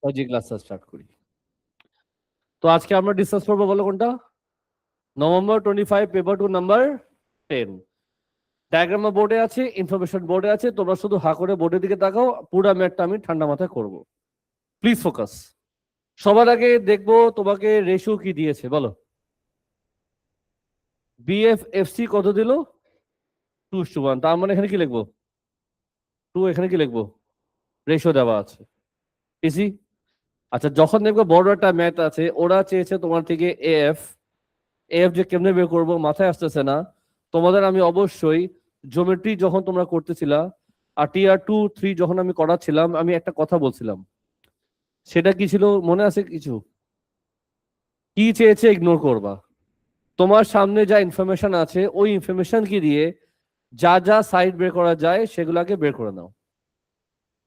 জি ক্লাসটা স্টার্ট করি। তো আজকে আমরা ডিসকাস করবো, বলো কোনটা? November 25 paper 2 number 10। ডায়াগ্রাম বোর্ডে আছে, ইনফরমেশন বোর্ডে আছে, তোমরা শুধু হা করে বোর্ডের দিকে তাকাও। পুরো ম্যাথটা আমি ঠান্ডা মাথায় করব। Please focus. সবার আগে দেখবো তোমাকে রেশিও কি দিয়েছে, বলো। বিএফএফসি কত দিল? 2:1। তার মানে এখানে কি লিখবো? 2। এখানে কি লিখবো? রেশিও দেওয়া আছে। ইজি। আচ্ছা, যখন দেখবো বড় একটা ম্যাথ আছে, ওরা চেয়েছে তোমার থেকে এফ। এফ যে কেমনে বের করবো মাথায় আসতেছে না। তোমাদের আমি অবশ্যই জিওমেট্রি যখন তোমরা করতেছিলা আর TR2 3 যখন আমি করাচ্ছিলাম, আমি একটা কথা বলছিলাম। সেটা কি ছিল মনে আছে কিছু? কি চেয়েছে ইগনোর করবা। তোমার সামনে যা ইনফরমেশন আছে ওই ইনফরমেশন কি দিয়ে যা যা সাইড বের করা যায় সেগুলাকে বের করে নাও।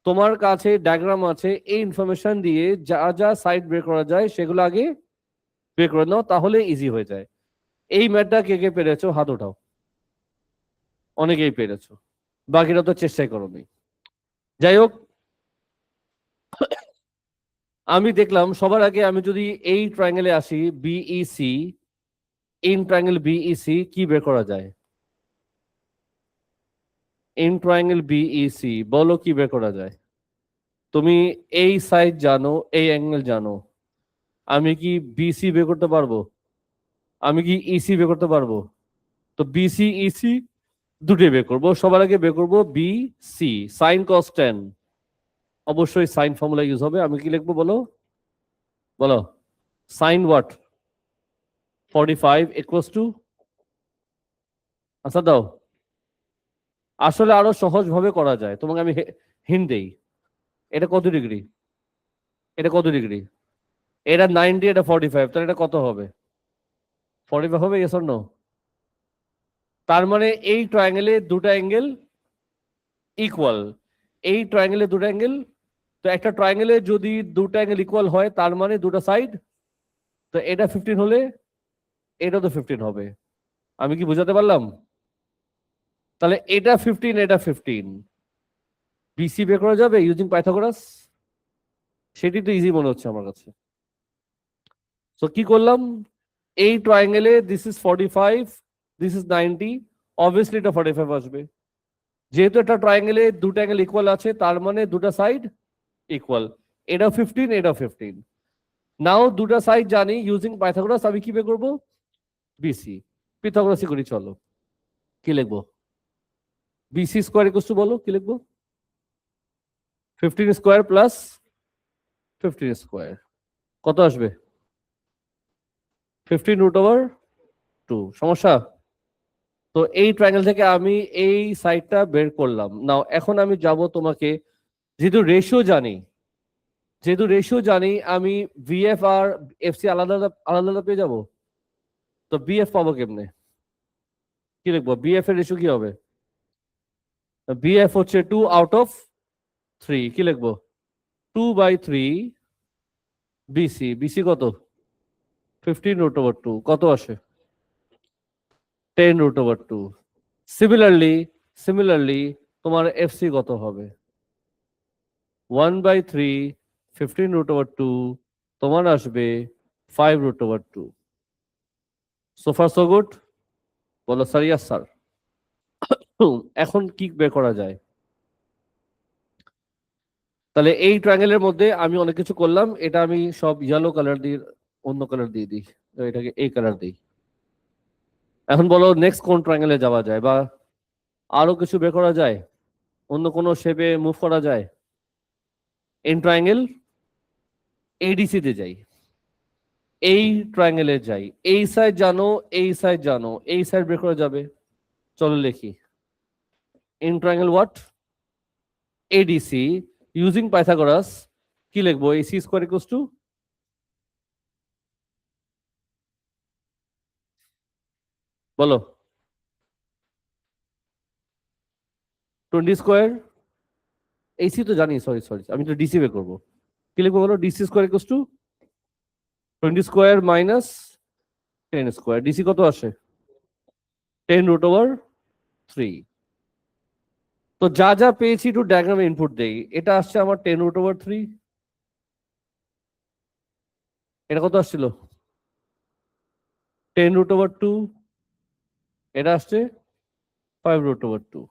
তোমার কাছে ডায়াগ্রাম আছে, এই ইনফরমেশন দিয়ে যা যা সাইড বের করা যায় সেগুলো আগে বের করে নাও, তাহলে ইজি হয়ে যায়। এই ম্যাথটা কে কে পেরেছো হাত ওঠাও। অনেকেই পেরেছো, বাকিরা তো চেষ্টাই করোনি। যাই হোক, আমি দেখলাম সবার আগে আমি যদি এই ট্রায়াঙ্গেলে আসি বিইসি, ইন ট্রায়াঙ্গেল বিইসি কি বের করা যায়? ইন ট্রায়াঙ্গেল বিইসি বলো কি বের করা যায়? তুমি এই সাইড জানো, এই অ্যাঙ্গেল জানো, আমি কি বিসি বের করতে পারবো? আমি কি ইসি বের করতে পারবো? তো বিসি ইসি দুটোই বের করবো। সবার আগে বের করবো বিসি, সাইন কস টেন। অবশ্যই সাইন ফর্মুলা ইউজ হবে। আমি কি লিখবো বলো? বলো। Sign what? 45 ইকুয়ালস টু, আচ্ছা দাও। আসলে আরো সহজ ভাবে করা যায়, তোমাকে আমি হিন্ট দেই। এটা কত ডিগ্রি? এটা কত ডিগ্রি? এটা 90, এটা 45, তাহলে এটা কত হবে? 45 হবে, ইয়েস অর নো? তার মানে এই ট্রায়াঙ্গেলে দুটো অ্যাঙ্গেল ইকুয়াল। এই ট্রায়াঙ্গেলে দুটো অ্যাঙ্গেল, তো একটা ট্রায়াঙ্গেলে যদি দুটো অ্যাঙ্গেল ইকুয়াল হয় তার মানে দুটো সাইড, তো এটা 15 হলে এটা তো 15 হবে। আমি কি বুঝাতে পারলাম? তাহলে এটা 15, এটা 15, বিসি বের করা যাবে ইউজিং পাইথাগোরাস। সেটি তো ইজি মনে হচ্ছে আমার কাছে। তো কি করলাম, এই ট্রায়াঙ্গেলে this is 45, this is 90, obviously এটা 45 আসবে। যেহেতু একটা ট্রায়াঙ্গেলে দুটো অ্যাঙ্গেল ইকুয়াল আছে তার মানে দুটো সাইড ইকুয়াল। এটাও 15, এটাও 15। নাও দুটো সাইড জানি, ইউজিং পাইথাগোরাস আমি কি বের করবো? বিসি। পিথাগোরাসই করি, চলো। কি লিখবো? বিসি স্কোয়ার ইকুয়াল টু, বলো কি লিখবো? 15 স্কোয়ার প্লাস 15 স্কোয়ার কত আসবে? 15√2। সমস্যা? তো এই ট্রায়াঙ্গেল থেকে আমি এই সাইডটা বের করলাম। নাও এখন আমি যাব তোমাকে, যেহেতু রেশিও জানি, আমি ভিএফ আর এফসি আলাদা আলাদা আলাদা আলাদা পেয়ে যাবো। তো বিএফ পাবো কেমনে? কি লিখবো? বিএফ এর রেশিও কি হবে? বিএফ হচ্ছে 2/3। কি লিখবো? 2/3 বিসি। বিসি কত? 15√2। কত আসে? 10√2। সিমিলারলি সিমিলারলি তোমার এফসি কত হবে? 1/3 15√2, তোমার আসবে 5√2। So far so good. বলো স্যার, ইয়াস স্যার। এখন কি বের করা যায়? তাহলে এই ট্রায়াঙ্গেলের মধ্যে আমি অনেক কিছু করলাম, এটা আমি সব ইয়েলো কালার দিয়ে অন্য কালার দিয়ে দিই, এটাকে এই কালার দিই। এখন বলো নেক্সট কোন ট্রায়াঙ্গেলে যাওয়া যায়, বা আরো কিছু বের করা যায়, অন্য কোনো শেপে মুভ করা যায়? এন ট্রায়াঙ্গেল এডিসি তে যাই, এই ট্রায়াঙ্গেলে যাই। এই সাইড জানো, এই সাইড জানো, এই সাইড বের করা যাবে। চলো লিখি। In triangle what? ADC using Pythagoras. কি লিখবো? এসি স্কোয়ার ইকুয়ালস টু, বলো, 20 স্কোয়ার। এসি তো জানি, সরি সরি, আমি তো ডিসি বের করবো। কি লিখবো বলো? DC square equals two 20 square minus 10 square. DC কত আসে? 10√3। তো যা যা পেয়েছি একটু ডায়াগ্রামে ইনপুট দেই। এটা আসছে আমার 10√3, এটা কত আসছিল? 10√2। এটা আসছে 5√2।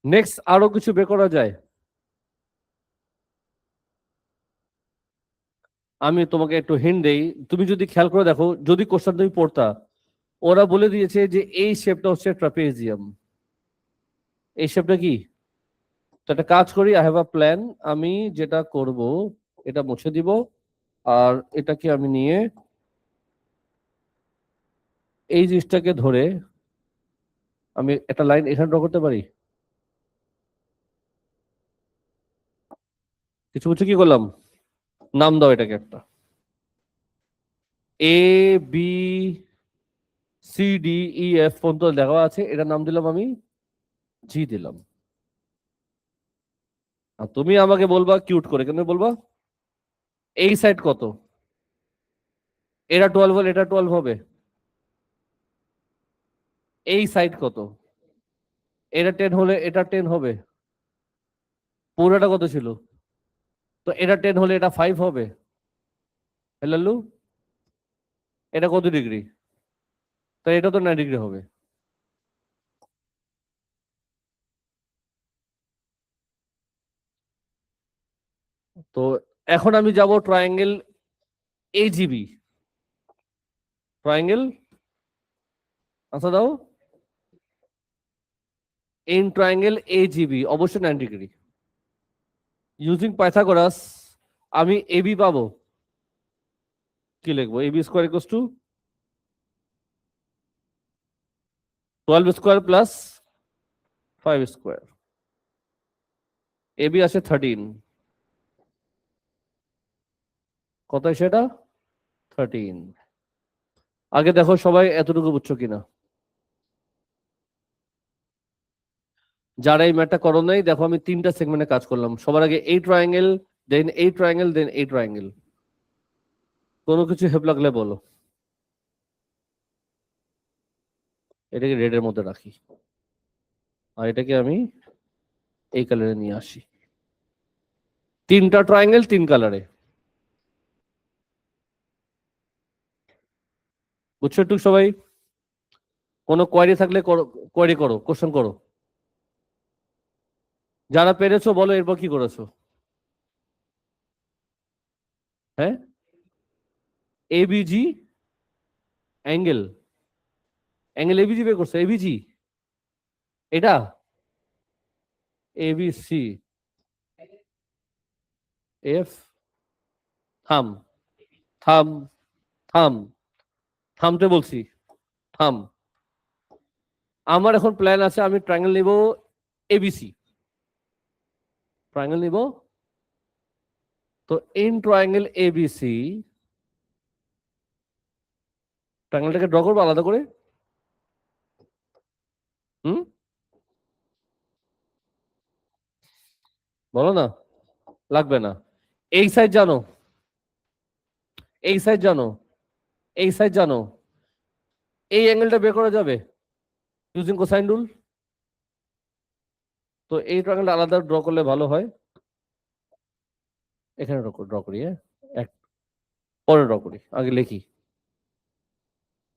নেক্সট আরো কিছু বের করা যায়। আমি তোমাকে একটু হিন্ট দেই, তুমি যদি খেয়াল করে দেখো, যদি কোশ্চেন তুমি পড়তা, ওরা বলে দিয়েছে যে এই শেপটা হচ্ছে ট্রাপিজিয়াম। এই শেপটা কি? তো একটা কাজ করি, আই হ্যাভ আ প্ল্যান। আমি যেটা করব, এটা মুছে দিব, আর এটাকে আমি নিয়ে এই জিনিসটাকে ধরে আমি একটা লাইন এখানে ড্র করতে পারি। কিছু কিছু কি করলাম, নাম দাও এটাকে একটা। A B C D E F পর্যন্ত দেখা আছে, এটা নাম দিলাম আমি জি দিলাম। আর তুমি আমাকে বলবা কিউট করে, কেন বলবা এই সাইড কত? এটা 12 হলে এটা 12 হবে। এই সাইড কত? এটা 10 হলে এটা 10 হবে। পুরোটা কত ছিল? তো এটা 10 হলে এটা 5 হবে। হেলালু, এটা কত ডিগ্রি? তো এটা তো 9 ডিগ্রি হবে। তো এখন আমি যাব ট্রায়াঙ্গেল এজিবি। ট্রায়াঙ্গেল, আচ্ছা দাও, ইন ট্রায়াঙ্গেল এজিবি অবশ্যই 9 ডিগ্রি। ইউজিং পাইথাগোরাস আমি এবি পাবো। কি লিখবো? AB square equals to 12 square plus 5 square. AB আসে 13। কত সেটা? 13। আগে দেখো সবাই এতটুকু বুঝছো কিনা। যারা এই ম্যাথটা করো নাই, দেখো আমি 3টা সেগমেন্টে কাজ করলাম। সবার আগে এই ট্রায়াঙ্গেল, দেন এই ট্রায়াঙ্গেল, দেন এই ট্রায়াঙ্গেল। কোনো কিছু হেল্প লাগলে বলো। এটাকে রেডের মধ্যে রাখি, আর এটাকে আমি এই কালারে নিয়ে আসি। 3টা ট্রায়াঙ্গেল 3 কালারে। বুঝছো একটু সবাই? কোনো কোয়ারি থাকলে করো, কোয়ারি করো, কোশ্চেন করো। যারা পেরেছো বলো এরপর কি করেছো। হ্যাঁ, এবিজি অ্যাঙ্গেল, অ্যাঙ্গেল এবিজি বের করছো? এবিজি এটা এবিসি এফ। থাম, থাম, থাম, থামতে বলছি, থাম। আমার এখন প্ল্যান আছে, আমি ট্রায়াঙ্গেল নিব এবিসি, ট্রায়াঙ্গেল নিব। তো ইন ট্রায়াঙ্গেল এবিসি, ট্রায়াঙ্গেলটাকে ড্র করবো আলাদা করে। হুম, বলো না, লাগবে না। এই সাইড জানো, এই সাইড জানো, এই সাইড জানো, এই অ্যাঙ্গেলটা বের করা যাবে ইউজিং কোসাইন রুল। তো এই ট্রায়াঙ্গেলটা আলাদা ড্র করলে ভালো হয়। এখানে ড্র করি, হ্যাঁ, এক পরে ড্র করি, আগে লিখি।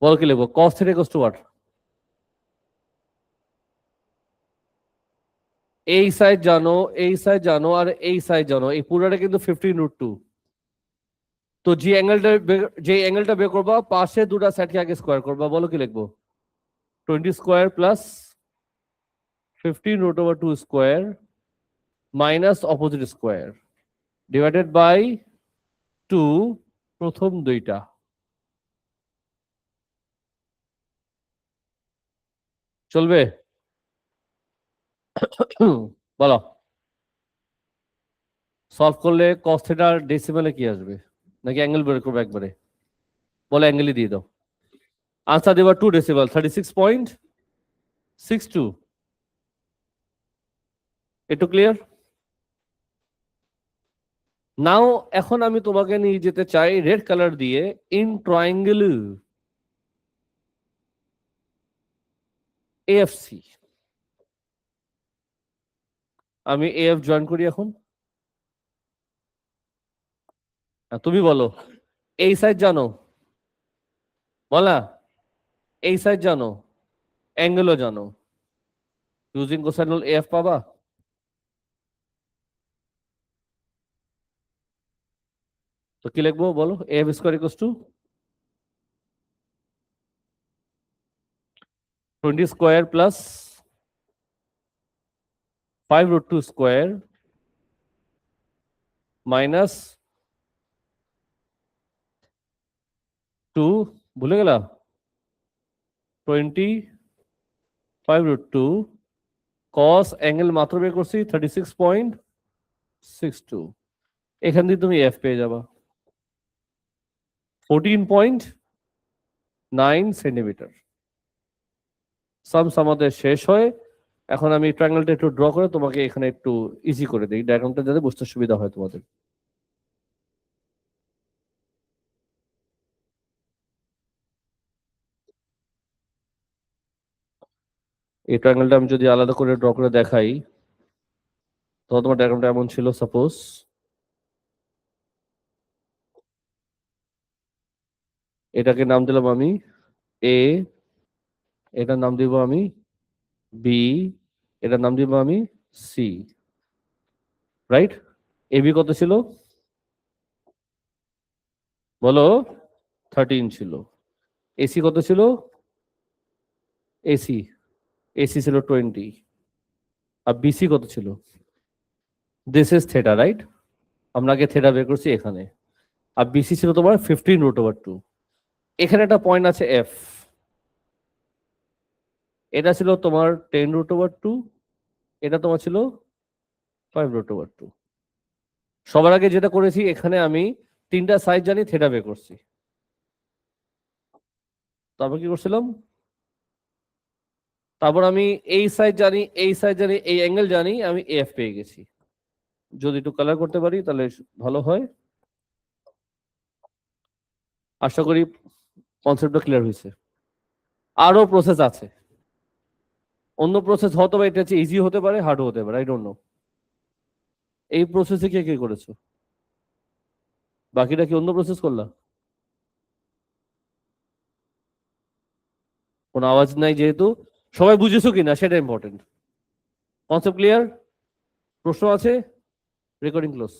বল কি লিখবো? cos theta equals to what? এই সাইড জানো, এই সাইড জানো, আর এই সাইড জানো, এই পুরোটা কিন্তু 15√2। তো যে অ্যাঙ্গেলটা বের করবা, পাশে দুটা সাইডকে আগে স্কোয়ার করবা। বলো কি লিখবো? 20 square plus 15√2 square minus opposite square divided by 2 প্রথম দুইটা। চলবে? বলো। সলভ করলে cos থিটার ডেসিমেলে কি আসবে, নাকি অ্যাঙ্গেল বের করবে একবারে? বলো, অ্যাঙ্গেলই দিয়ে দাও। আনসার দেবা 2 ডেসিমেল, 36.62। একটু ক্লিয়ার? নাও এখন আমি তোমাকে নিয়ে যেতে চাই রেড কালার দিয়ে ইন ট্রায়াঙ্গেল এএফসি। আমি এএফ জয়েন করি এখন। তুমি বলো, এই সাইড জানো? বলা, এই সাইড জানো, অ্যাঙ্গেলও জানো, ইউজিং কোসাইন রুল এফ পাবা। তো কি লিখবো বলো? F square equals two 20 square plus 5√2 square minus 2, ভুলে গেলা, 25√2 কস অ্যাঙ্গেল মাত্র বের করছি 36.62, এখান দিয়ে তুমি এফ পেয়ে যাবা 14.9 সেন্টিমিটার। সামস আমাদের শেষ হয়। এখন আমি ট্রায়াঙ্গেলটা একটু ড্র করে তোমাকে এখানে একটু ইজি করে দিই, ডায়াগ্রামটা যাতে বুঝতে সুবিধা হয় তোমাদের। এই ট্রায়াঙ্গেলটা আমি যদি আলাদা করে ড্র করে দেখাই, তো তোমার ডায়াগ্রামটা এমন ছিল, সাপোজ এটাকে নাম দিলাম আমি এ, এটার নাম দিব আমি বি, এটার নাম দিব আমি সি, রাইট? এবি কত ছিল বলো? 13 ছিল। এসি কত ছিল? এসি, এসি ছিল 20। আর বিসি কত ছিল? This is theta, right? আমরা আগে থেটা বের করছি এখানে। আর বিসি ছিল তোমার 15√2। এখানে একটা পয়েন্ট আছে এফ, এটা ছিল তোমার 10√2, এটা তোমার ছিল 5√2। সবার আগে যেটা করেছি, এখানে আমি তিনটা সাইড জানি, থেটা বের করছি। তারপর কি করছিলাম? তারপর আমি এই সাইড জানি, এই সাইড জানি, এই অ্যাঙ্গেল জানি, আমি এফ পেয়ে গেছি। যদি একটু কালার করতে পারি তাহলে ভালো হয়। আশা করি কনসেপ্টটা ক্লিয়ার হয়েছে। আরো প্রসেস আছে, অন্য প্রসেস হয়তো বা এটা হচ্ছে ইজি হতে পারে, হার্ডও হতে পারে, আই ডোন্ট নো। এই প্রসেসে কে কে করেছো? বাকিটা কি অন্য প্রসেস করলা? কোনো আওয়াজ নাই যেহেতু, সবাই বুঝেছো কিনা সেটা ইম্পর্টেন্ট। Concept clear? প্রশ্ন আছে? Recording close.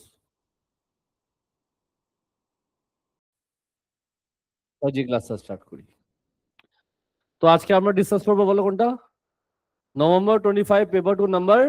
জি, ক্লাসটা স্টার্ট করি। তো আজকে আমরা ডিসকাস করবো, বলো কোনটা? November 25 paper 2 number